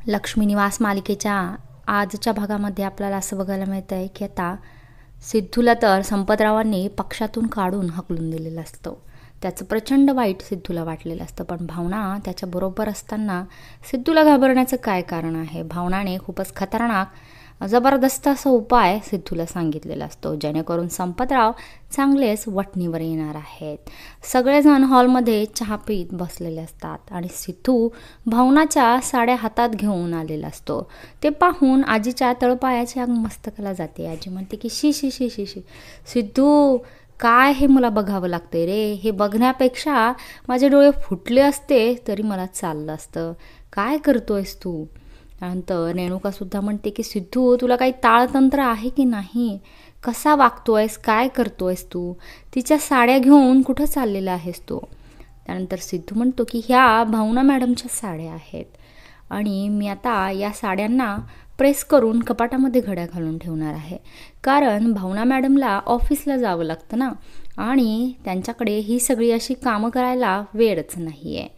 लक्ष्मी निवास मालिकेच्या आजच्या भागामध्ये आपल्याला असं बघायला मिळतं आहे की आता सिद्धूला तर संपतरावांनी पक्षातून काढून हकलून दिलेलं असतं. त्याचं प्रचंड वाईट सिद्धूला वाटलेलं असतं. पण भावना त्याच्याबरोबर असताना सिद्धूला घाबरण्याचं काय कारण आहे? भावनाने खूपच खतरनाक जबरदस्त असा उपाय सिद्धूला सांगितलेला असतो, जेणेकरून संपतराव चांगलेच वठणीवर येणार आहेत. सगळेजण हॉलमध्ये चहा पीत बसलेले असतात आणि सिद्धू भावनाच्या साड्या हातात घेऊन आलेला असतो. ते पाहून आजीच्या तळपायाच्या मस्तकाला जाते. आजी म्हणते की शी शी शी शी शी सिद्धू, काय हे मला बघावं लागतंय रे. हे बघण्यापेक्षा माझे डोळे फुटले असते तरी मला चाललं असतं. काय करतोयस तू? त्यानंतर रेणुकासुद्धा म्हणते की सिद्धू, तुला काही ताळतंत्र आहे की नाही? कसा वागतोयस? काय करतोयस तू? तिच्या साड्या घेऊन कुठं चाललेला आहेस तू? त्यानंतर सिद्धू म्हणतो की ह्या भावना मॅडमच्या साड्या आहेत आणि मी आता या साड्यांना प्रेस करून कपाटामध्ये घड्या घालून ठेवणार आहे, कारण भावना मॅडमला ऑफिसला जावं लागतं ना, आणि त्यांच्याकडे ही सगळी अशी कामं करायला वेळच नाही आहे.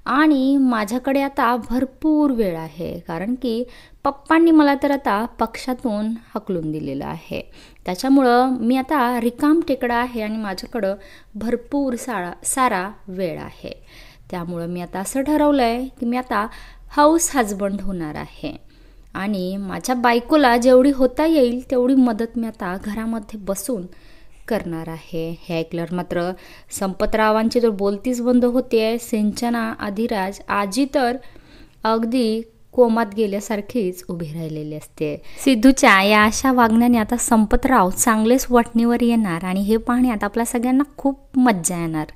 आणि माझ्याकडे आता भरपूर वेळ आहे, कारण की पप्पांनी मला तर आता पक्षातून हकलून दिलेलं आहे. त्याच्यामुळं मी आता रिकाम टेकडा आहे आणि माझ्याकडं भरपूर सारा वेळ आहे. त्यामुळं मी आता असं ठरवलं आहे की मी आता हाऊस हजबंड होणार आहे आणि माझ्या बायकोला जेवढी होता येईल तेवढी मदत मी आता घरामध्ये बसून करणार आहे. हे ऐकल्यावर मात्र संपतरावांची तर बोलतीच बंद होते. सिंचना, अधिराज, आजी तर अगदी कोमात गेल्यासारखीच उभी राहिलेली असते. सिद्धूच्या या अशा वागण्याने आता संपतराव चांगलेच वठणीवर येणार आणि हे पाहण्यात आपल्या सगळ्यांना खूप मज्जा येणार.